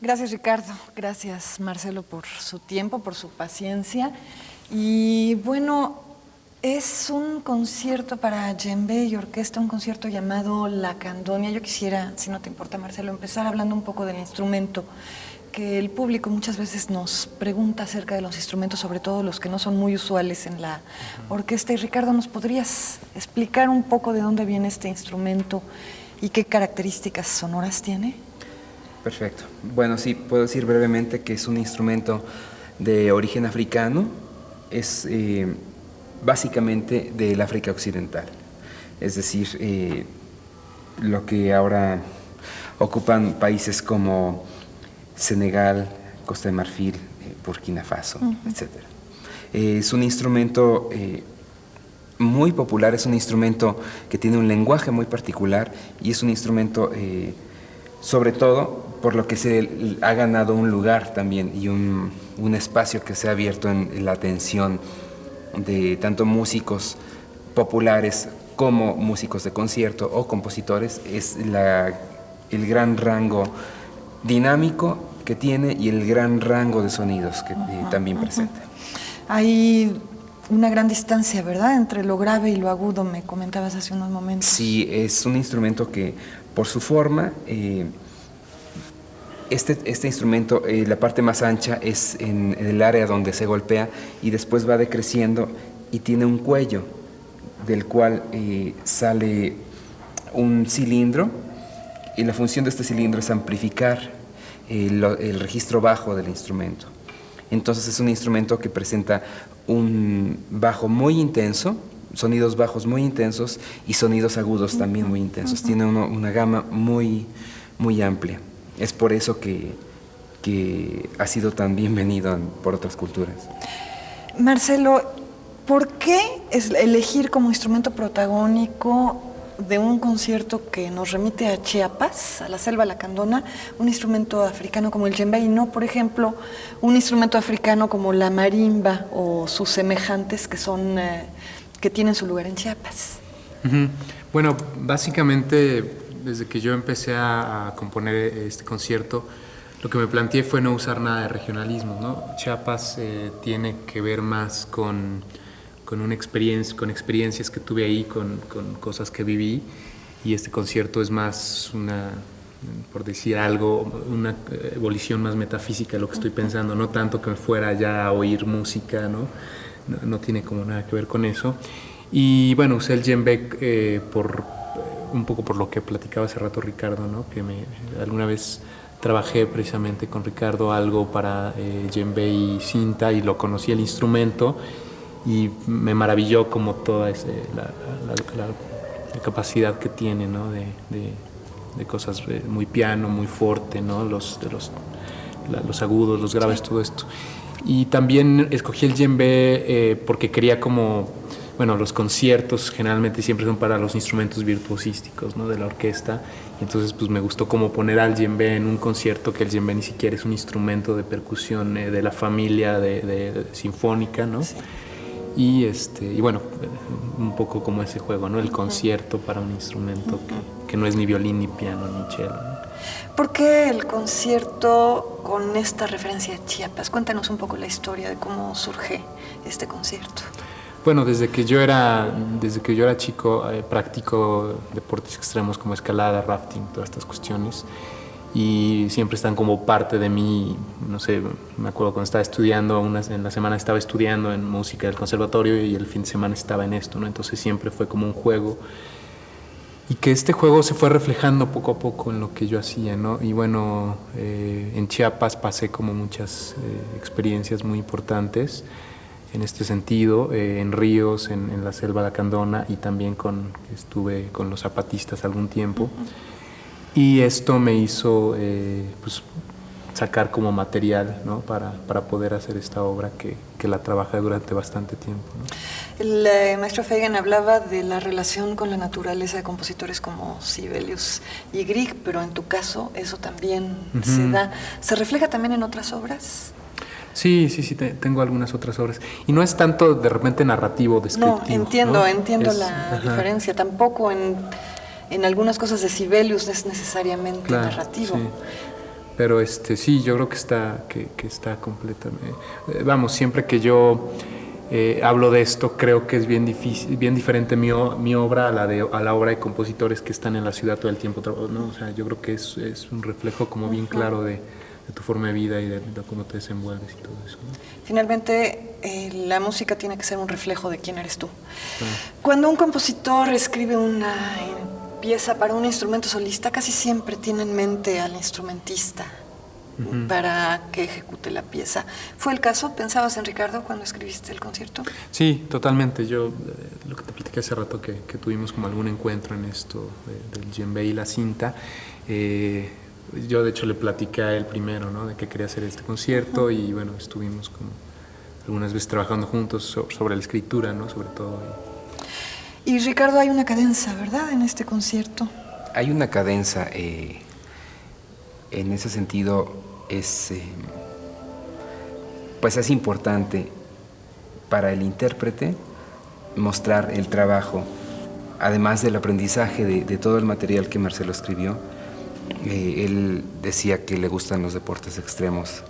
Gracias, Ricardo. Gracias, Marcelo, por su tiempo, por su paciencia. Y bueno, es un concierto para djembe y orquesta, un concierto llamado La Candonia. Yo quisiera, si no te importa, Marcelo, empezar hablando un poco del instrumento, que el público muchas veces nos pregunta acerca de los instrumentos, sobre todo los que no son muy usuales en la orquesta. Y Ricardo, ¿nos podrías explicar un poco de dónde viene este instrumento y qué características sonoras tiene? Perfecto. Bueno, sí, puedo decir brevemente que es un instrumento de origen africano. Es básicamente del África Occidental. Es decir, lo que ahora ocupan países como Senegal, Costa de Marfil, Burkina Faso, etc. Es un instrumento muy popular, es un instrumento que tiene un lenguaje muy particular y es un instrumento, sobre todo, por lo que se ha ganado un lugar también y un espacio que se ha abierto en la atención de tanto músicos populares como músicos de concierto o compositores. Es el gran rango dinámico que tiene y el gran rango de sonidos que también presenta. Hay una gran distancia, ¿verdad?, entre lo grave y lo agudo, me comentabas hace unos momentos. Sí, es un instrumento que por su forma, este instrumento, la parte más ancha es en el área donde se golpea y después va decreciendo y tiene un cuello del cual sale un cilindro, y la función de este cilindro es amplificar el registro bajo del instrumento. Entonces es un instrumento que presenta un bajo muy intenso, sonidos bajos muy intensos y sonidos agudos también muy intensos. Tiene una gama muy, muy amplia. Es por eso que ha sido tan bienvenido por otras culturas. Marcelo, ¿por qué elegir como instrumento protagónico de un concierto que nos remite a Chiapas, a la selva lacandona, un instrumento africano como el djembe y no, por ejemplo, un instrumento africano como la marimba o sus semejantes que tienen su lugar en Chiapas? Bueno, básicamente desde que yo empecé a componer este concierto, lo que me planteé fue no usar nada de regionalismo, ¿no? Chiapas tiene que ver más con experiencias que tuve ahí, con cosas que viví, y este concierto es más por decir algo, una evolución más metafísica de lo que estoy pensando, no tanto que me fuera ya a oír música, ¿no? No tiene como nada que ver con eso. Y bueno, usé el djembe un poco por lo que platicaba hace rato Ricardo, ¿no? Que alguna vez trabajé precisamente con Ricardo algo para djembe y cinta y lo conocí el instrumento y me maravilló como toda la capacidad que tiene, ¿no? de cosas muy piano, muy fuerte, ¿no? Los agudos, los graves, todo esto. Y también escogí el djembe porque quería bueno, los conciertos generalmente siempre son para los instrumentos virtuosísticos, ¿no? De la orquesta. Y entonces pues me gustó como poner al djembe en un concierto, que el djembe ni siquiera es un instrumento de percusión de la familia de sinfónica, ¿no? Sí. Y bueno, un poco como ese juego, ¿no? El concierto para un instrumento que no es ni violín, ni piano, ni cello, ¿no? ¿Por qué el concierto con esta referencia a Chiapas? Cuéntanos un poco la historia de cómo surge este concierto. Bueno, desde que yo era chico practico deportes extremos como escalada, rafting, todas estas cuestiones, y siempre están como parte de mí. No sé, me acuerdo cuando estaba estudiando, en la semana estaba estudiando en música del conservatorio y el fin de semana estaba en esto, ¿no? Entonces siempre fue como un juego, y que este juego se fue reflejando poco a poco en lo que yo hacía, ¿no? Y bueno, en Chiapas pasé como muchas experiencias muy importantes en este sentido, en ríos, en la selva lacandona, y también estuve con los zapatistas algún tiempo. Y esto me hizo pues, sacar como material, ¿no? para poder hacer esta obra que la trabajé durante bastante tiempo, ¿no? El maestro Feigen hablaba de la relación con la naturaleza de compositores como Sibelius y Grieg, pero en tu caso eso también se da. ¿Se refleja también en otras obras? Sí, tengo algunas otras obras. Y no es tanto de repente narrativo, descriptivo. No, entiendo la diferencia. Tampoco en algunas cosas de Sibelius es necesariamente narrativo. Sí. Pero sí, yo creo que está completamente... vamos, siempre que yo hablo de esto, creo que es bien diferente mi obra a la obra de compositores que están en la ciudad todo el tiempo, ¿no? O sea, yo creo que es un reflejo como bien claro de tu forma de vida y de cómo te desenvuelves y todo eso, ¿no? Finalmente, la música tiene que ser un reflejo de quién eres tú. Cuando un compositor escribe una pieza para un instrumento solista, casi siempre tiene en mente al instrumentista para que ejecute la pieza. ¿Fue el caso? ¿Pensabas en Ricardo cuando escribiste el concierto? Sí, totalmente. Yo, lo que te platiqué hace rato, que tuvimos como algún encuentro en esto del djembe y la cinta, yo de hecho le platiqué a él primero, ¿no? De que quería hacer este concierto y bueno, estuvimos como algunas veces trabajando juntos sobre la escritura, ¿no? Sobre todo. Y Ricardo, hay una cadenza, ¿verdad? En este concierto. Hay una cadenza, en ese sentido pues es importante para el intérprete mostrar el trabajo, además del aprendizaje de todo el material que Marcelo escribió. Él decía que le gustan los deportes extremos.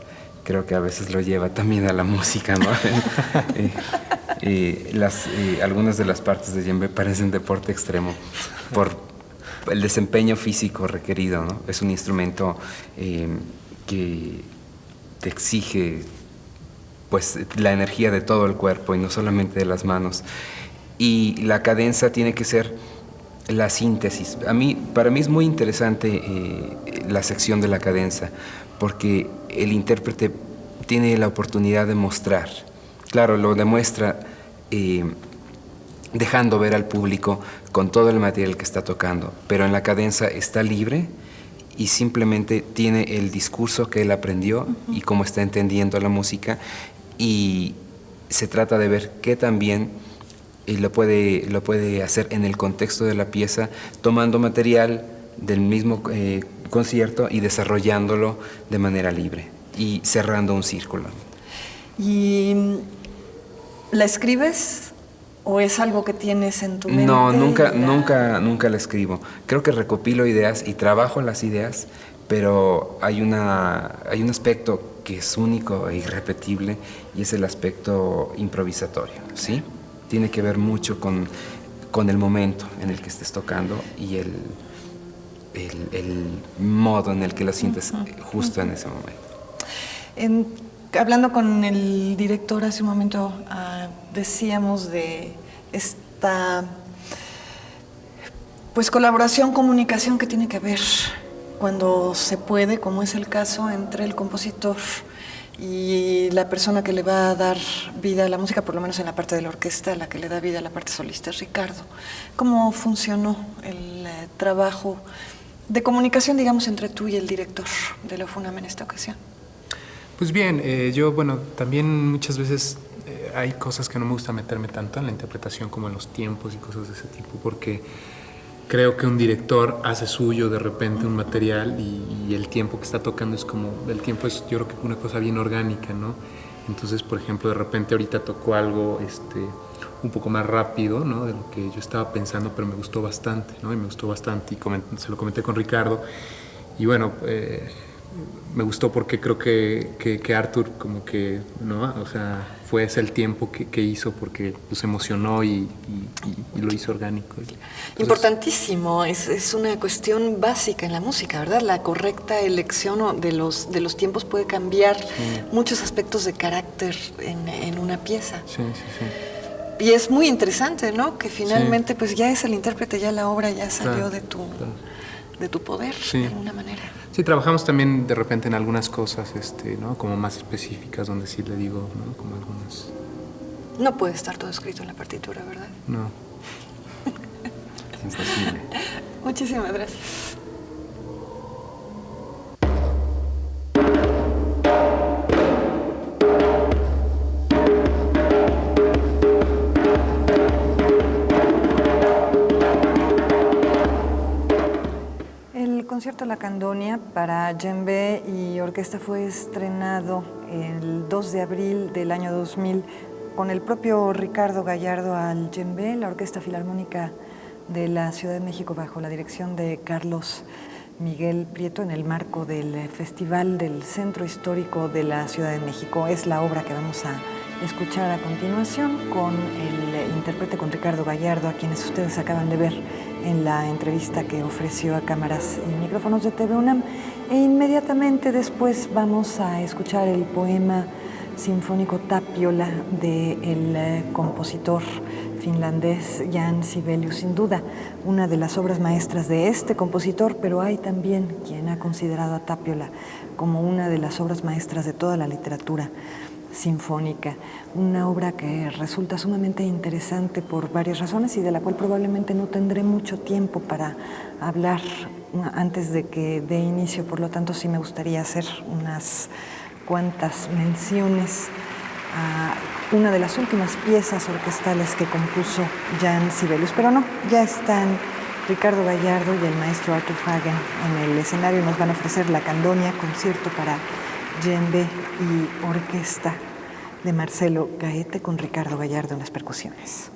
Creo que a veces lo lleva también a la música, ¿no? Algunas de las partes de djembe parecen deporte extremo por el desempeño físico requerido, ¿no? Es un instrumento que te exige pues la energía de todo el cuerpo y no solamente de las manos. Y la cadenza tiene que ser la síntesis. Para mí es muy interesante la sección de la cadenza, porque el intérprete tiene la oportunidad de mostrar. Claro, lo demuestra dejando ver al público con todo el material que está tocando, pero en la cadenza está libre y simplemente tiene el discurso que él aprendió y cómo está entendiendo la música, y se trata de ver qué también lo puede hacer en el contexto de la pieza, tomando material del mismo concierto y desarrollándolo de manera libre y cerrando un círculo. ¿Y la escribes o es algo que tienes en tu mente? No, nunca la escribo. Creo que recopilo ideas y trabajo las ideas, pero hay un aspecto que es único e irrepetible, y es el aspecto improvisatorio, ¿sí? Tiene que ver mucho con el momento en el que estés tocando y el modo en el que lo sientes justo en ese momento. Hablando con el director hace un momento, decíamos de esta pues colaboración, comunicación que tiene que haber cuando se puede, como es el caso entre el compositor y la persona que le va a dar vida a la música, por lo menos en la parte de la orquesta, la que le da vida a la parte solista es Ricardo. ¿Cómo funcionó el trabajo de comunicación, digamos, entre tú y el director de la UFUNAM en esta ocasión? Pues bien, yo, bueno, también muchas veces hay cosas que no me gusta meterme tanto en la interpretación como en los tiempos y cosas de ese tipo, porque creo que un director hace suyo de repente un material y el tiempo que está tocando es como, el tiempo es, yo creo que una cosa bien orgánica, ¿no? Entonces, por ejemplo, de repente ahorita tocó algo un poco más rápido, ¿no? De lo que yo estaba pensando, pero me gustó bastante, ¿no? Y me gustó bastante y se lo comenté con Ricardo. Y bueno, me gustó porque creo que Arthur como que, ¿no? O sea, fue ese el tiempo que hizo porque se emocionó y lo hizo orgánico. Entonces, importantísimo, es una cuestión básica en la música, ¿verdad? La correcta elección de los tiempos puede cambiar muchos aspectos de carácter en una pieza. Sí. Y es muy interesante, ¿no? Que finalmente pues ya es el intérprete, ya la obra ya salió de tu poder, de alguna manera. Sí, trabajamos también de repente en algunas cosas, ¿no? Como más específicas, donde sí le digo, ¿no? Como algunas... No puede estar todo escrito en la partitura, ¿verdad? No. Es imposible. Muchísimas gracias. El concierto La Candonia para djembe y orquesta fue estrenado el 2 de abril del año 2000 con el propio Ricardo Gallardo al djembe, la Orquesta Filarmónica de la Ciudad de México bajo la dirección de Carlos Miguel Prieto en el marco del Festival del Centro Histórico de la Ciudad de México. Es la obra que vamos a escuchar a continuación con el intérprete, con Ricardo Gallardo, a quienes ustedes acaban de ver en la entrevista que ofreció a cámaras y micrófonos de TV UNAM. E inmediatamente después vamos a escuchar el poema sinfónico Tapiola del compositor finlandés Jan Sibelius, sin duda una de las obras maestras de este compositor, pero hay también quien ha considerado a Tapiola como una de las obras maestras de toda la literatura sinfónica, una obra que resulta sumamente interesante por varias razones y de la cual probablemente no tendré mucho tiempo para hablar antes de que dé inicio, por lo tanto sí me gustaría hacer unas cuantas menciones a una de las últimas piezas orquestales que compuso Jan Sibelius, pero no, ya están Ricardo Gallardo y el maestro Arthur Hagen en el escenario y nos van a ofrecer La Candonia, concierto para djembe y orquesta de Marcelo Gaete con Ricardo Gallardo en las percusiones.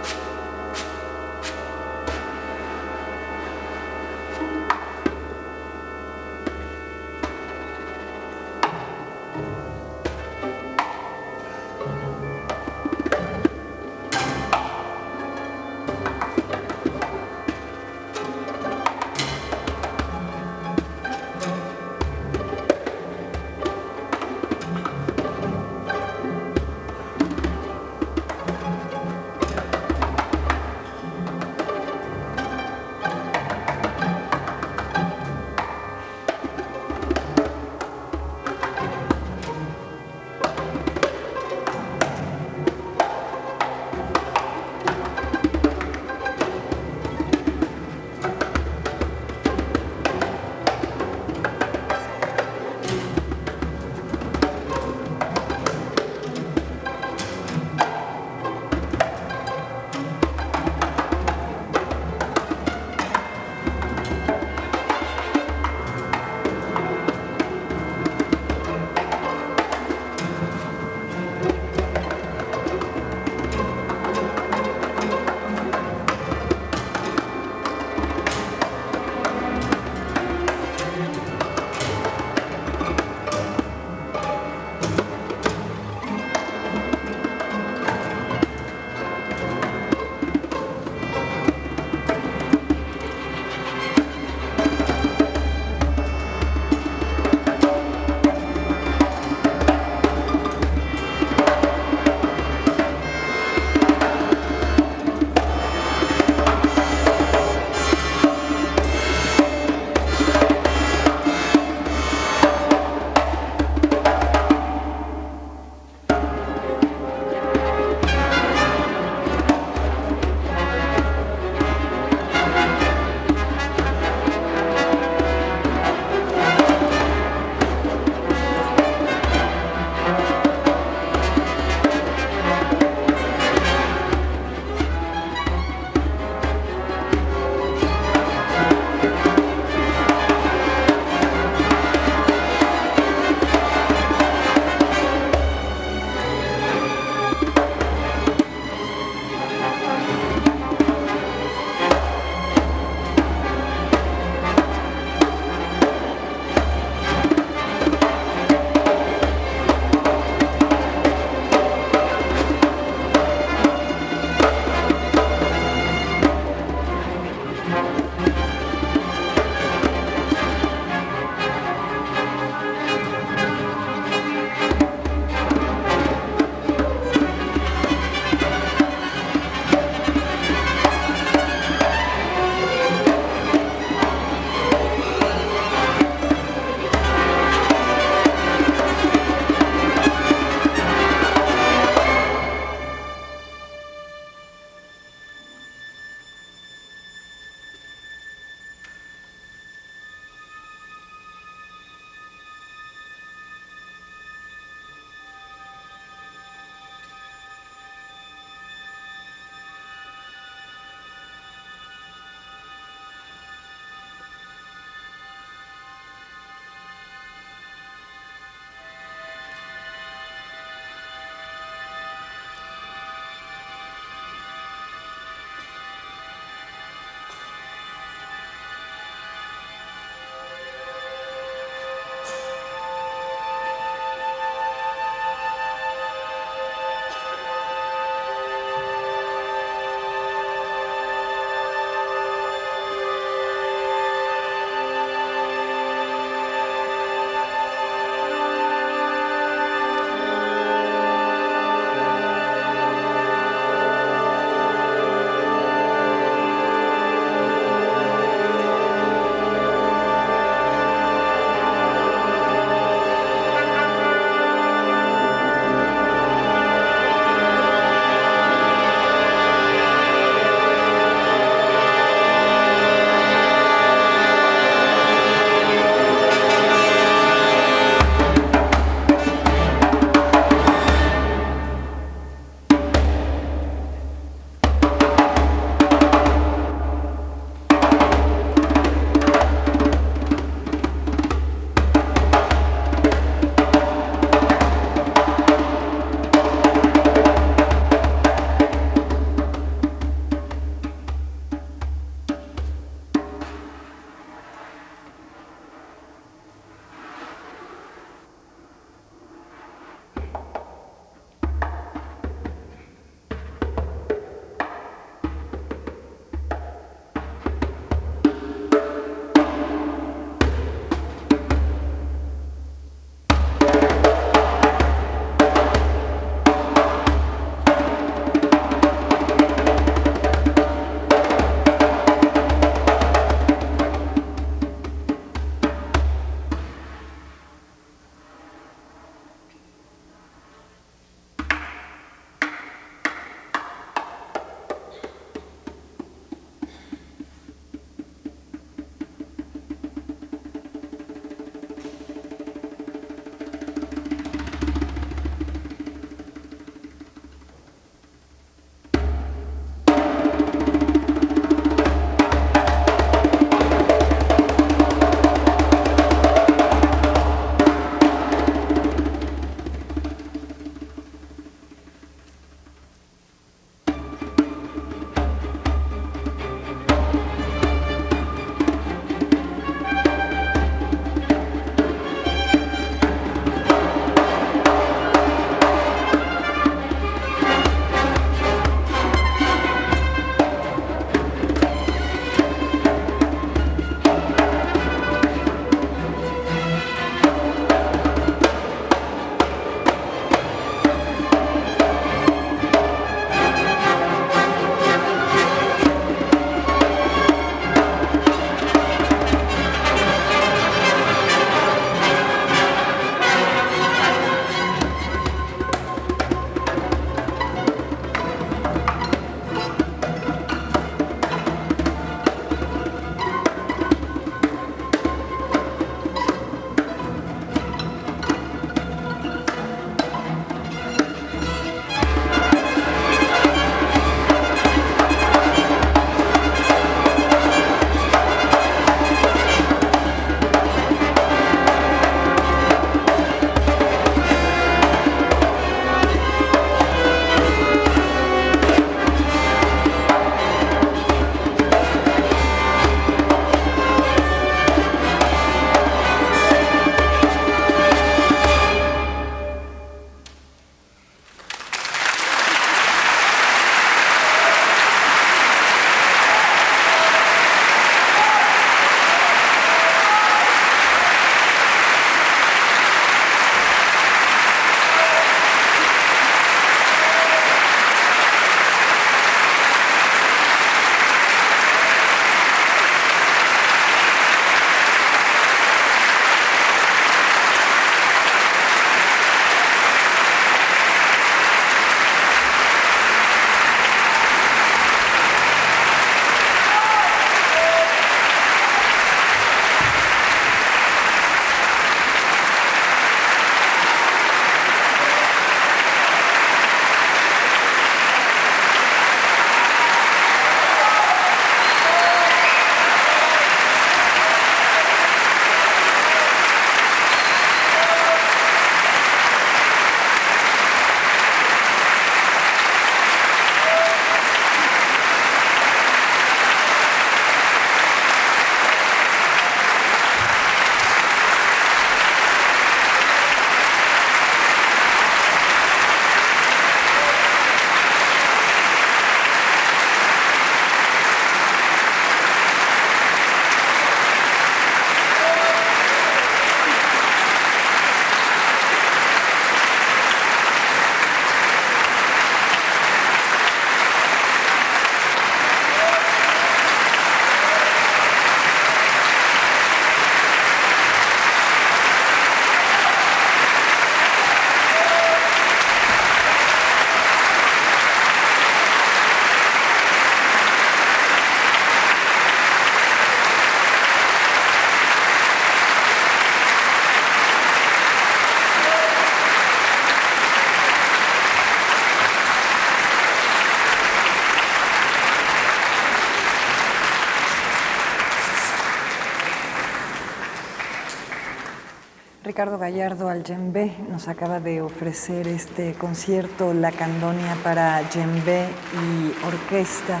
Ricardo Gallardo al djembe nos acaba de ofrecer este concierto La Candonia para djembe y orquesta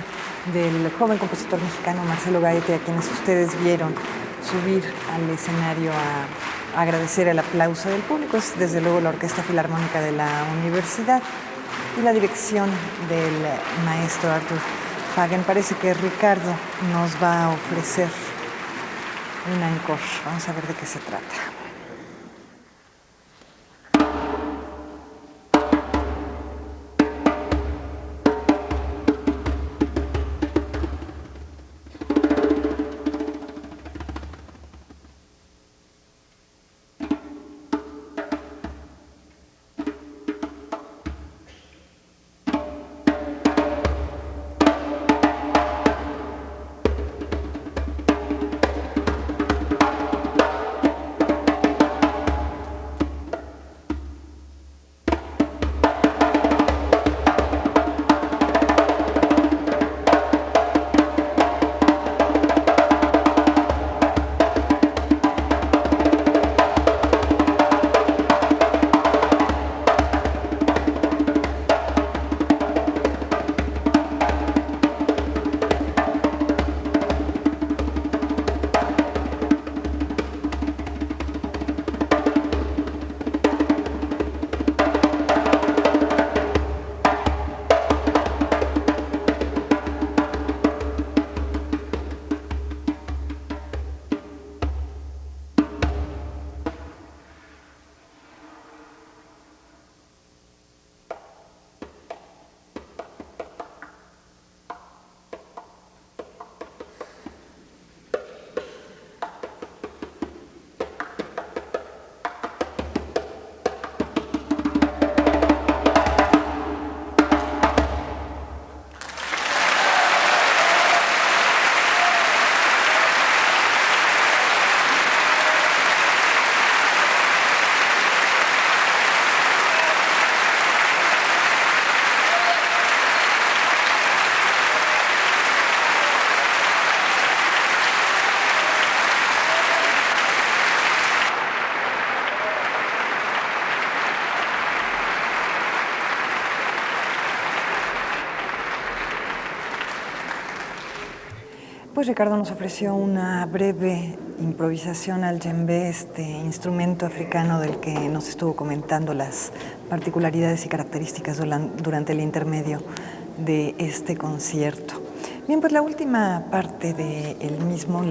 del joven compositor mexicano Marcelo Gaete, a quienes ustedes vieron subir al escenario a agradecer el aplauso del público. Es desde luego la Orquesta Filarmónica de la Universidad y la dirección del maestro Arthur Fagen. Parece que Ricardo nos va a ofrecer un encore. Vamos a ver de qué se trata. Pues Ricardo nos ofreció una breve improvisación al djembe, este instrumento africano del que nos estuvo comentando las particularidades y características durante el intermedio de este concierto. Bien, pues la última parte del mismo